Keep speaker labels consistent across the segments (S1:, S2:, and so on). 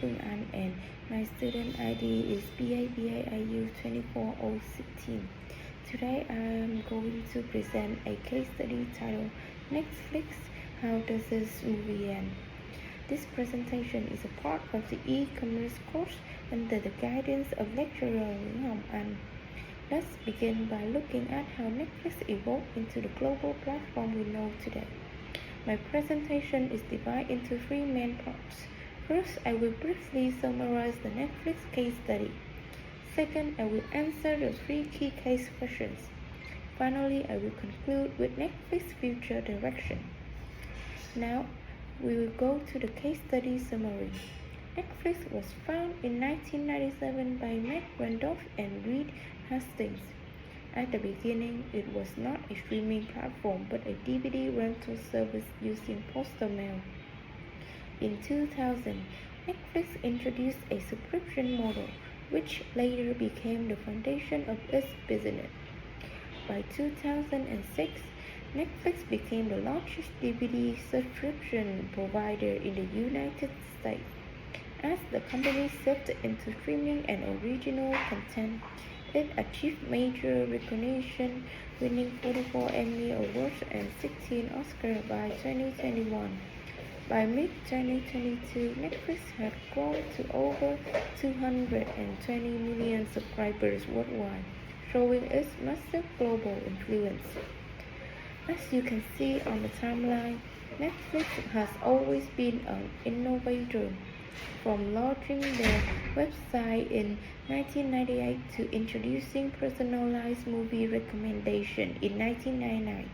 S1: Nguyen and my student ID is BABAIU24016. Today I am going to present a case study titled Netflix, How Does This Movie End? This presentation is a part of the e-commerce course under the guidance of lecturer Nguyen. Let's begin by looking at how Netflix evolved into the global platform we know today. My presentation is divided into three main parts. First, I will briefly summarize the Netflix case study. Second, I will answer the three key case questions. Finally, I will conclude with Netflix's future direction. Now, we will go to the case study summary. Netflix was founded in 1997 by Matt Randolph and Reed Hastings. At the beginning, it was not a streaming platform but a DVD rental service using postal mail. In 2000, Netflix introduced a subscription model, which later became the foundation of its business. By 2006, Netflix became the largest DVD subscription provider in the United States. As the company shifted into streaming and original content, it achieved major recognition, winning 44 Emmy Awards and 16 Oscars by 2021. By mid-2022, Netflix had grown to over 220 million subscribers worldwide, showing its massive global influence. As you can see on the timeline, Netflix has always been an innovator, from launching their website in 1998 to introducing personalized movie recommendation in 1999.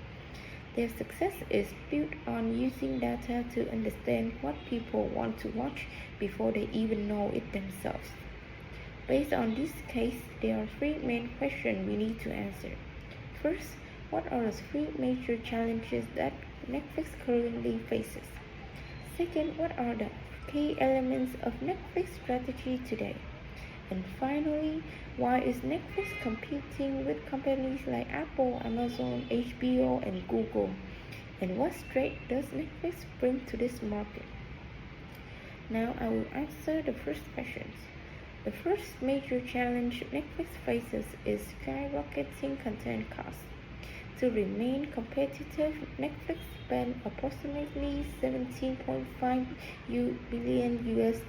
S1: Their success is built on using data to understand what people want to watch before they even know it themselves. Based on this case, there are three main questions we need to answer. First, what are the three major challenges that Netflix currently faces? Second, what are the key elements of Netflix strategy today? And finally, why is Netflix competing with companies like Apple, Amazon, HBO, and Google? And what strength does Netflix bring to this market? Now I will answer the first questions. The first major challenge Netflix faces is skyrocketing content costs. To remain competitive, Netflix spent approximately $17.5 billion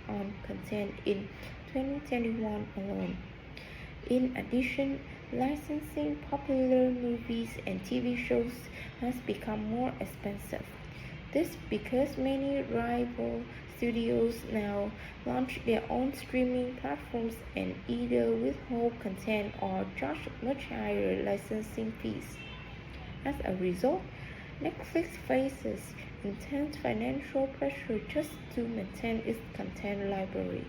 S1: on content in 2021 alone. In addition, licensing popular movies and TV shows has become more expensive. This because many rival studios now launch their own streaming platforms and either withhold content or charge much higher licensing fees. As a result, Netflix faces intense financial pressure just to maintain its content library.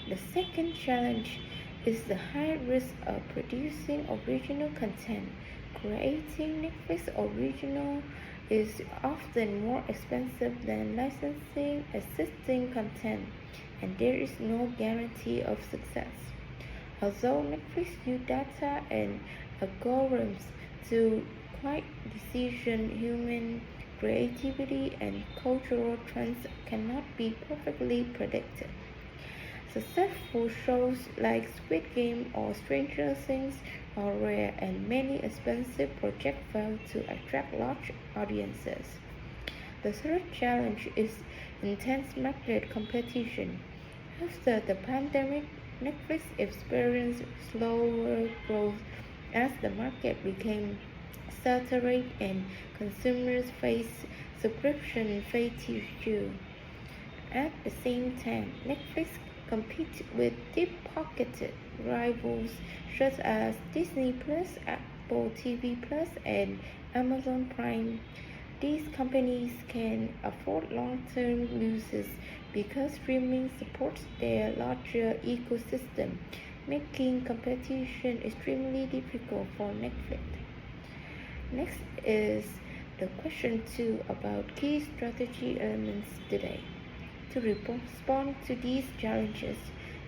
S1: The second challenge is the high risk of producing original content. Creating Netflix original is often more expensive than licensing existing content, and there is no guarantee of success. Although Netflix uses data and algorithms to guide decisions, human creativity and cultural trends cannot be perfectly predicted. Successful shows like Squid Game or Stranger Things are rare, and many expensive projects fail to attract large audiences. The third challenge is intense market competition. After the pandemic, Netflix experienced slower growth as the market became saturated and consumers faced subscription fatigue. At the same time, Netflix competes with deep-pocketed rivals such as Disney Plus, Apple TV Plus, and Amazon Prime. These companies can afford long-term losses because streaming supports their larger ecosystem, making competition extremely difficult for Netflix. Next is the question 2 about key strategy elements today. To respond to these challenges,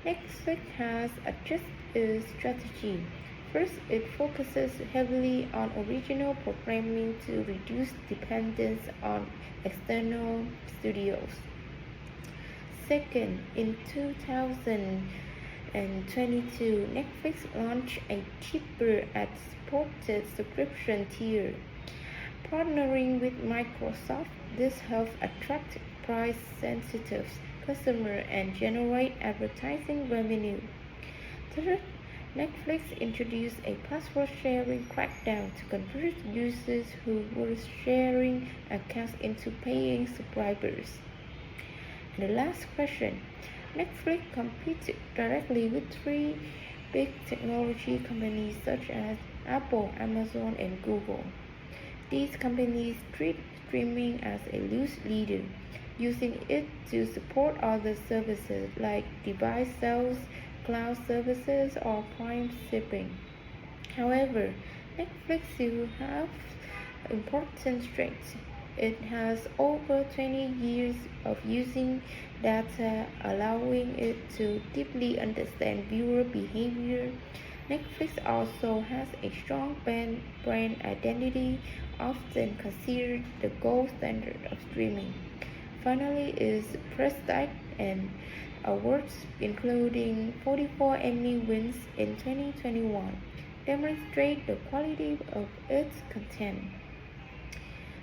S1: Netflix has adjusted its strategy. First, it focuses heavily on original programming to reduce dependence on external studios. Second, in 2022, Netflix launched a cheaper ad-supported subscription tier. Partnering with Microsoft, this helps attract price-sensitive customers and generate advertising revenue. Third, Netflix introduced a password sharing crackdown to convert users who were sharing accounts into paying subscribers. And the last question, Netflix competed directly with three big technology companies such as Apple, Amazon, and Google. These companies treat streaming as a loose leader, using it to support other services like device sales, cloud services, or prime shipping. However, Netflix still has important strengths. It has over 20 years of using data, allowing it to deeply understand viewer behavior. Netflix also has a strong brand identity, often considered the gold standard of streaming. Finally is prestige and awards, including 44 Emmy wins in 2021, demonstrate the quality of its content.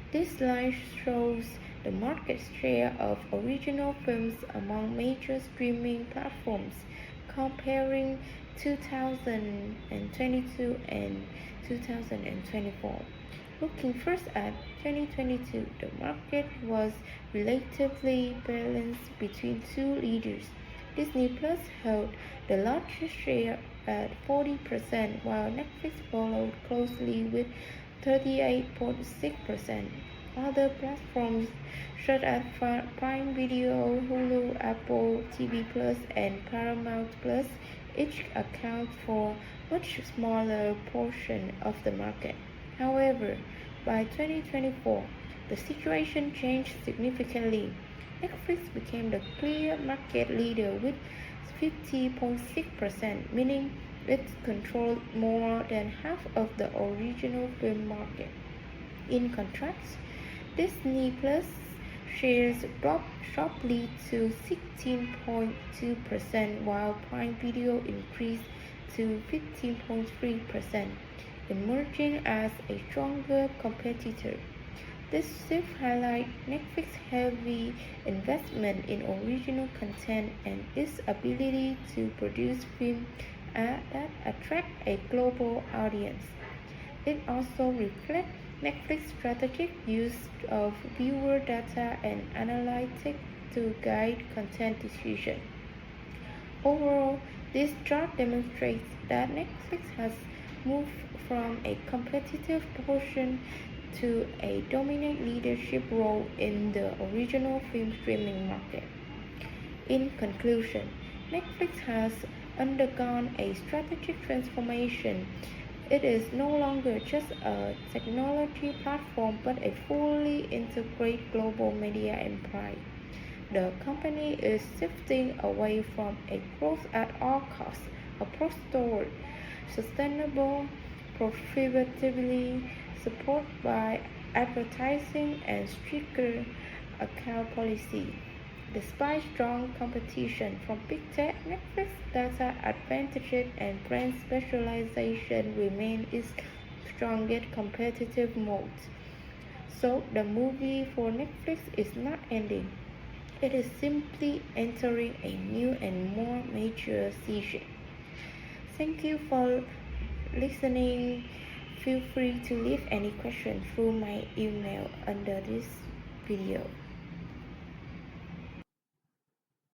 S1: This slide shows the market share of original films among major streaming platforms, comparing 2022 and 2024. Looking first at 2022, the market was relatively balanced between two leaders. Disney Plus held the largest share at 40%, while Netflix followed closely with 38.6%. Other platforms such as Prime Video, Hulu, Apple TV Plus, and Paramount Plus each account for a much smaller portion of the market. However, by 2024, the situation changed significantly. Netflix became the clear market leader with 50.6%, meaning it controlled more than half of the original film market. In contrast, Disney Plus shares dropped sharply to 16.2%, while Prime Video increased to 15.3%, emerging as a stronger competitor. This shift highlights Netflix's heavy investment in original content and its ability to produce films that attract a global audience. It also reflects Netflix's strategic use of viewer data and analytics to guide content decisions. Overall, this chart demonstrates that Netflix has moved from a competitive portion to a dominant leadership role in the original film streaming market. In conclusion, Netflix has undergone a strategic transformation. It is no longer just a technology platform but a fully integrated global media empire. The company is shifting away from a growth at all costs approach toward sustainable profitability supported by advertising and stricter account policy. Despite strong competition from big tech, Netflix data advantages and brand specialization remain its strongest competitive moat. So the movie for Netflix is not ending. It is simply entering a new and more mature season. Thank you for listening. Feel free to leave any questions through my email under this video.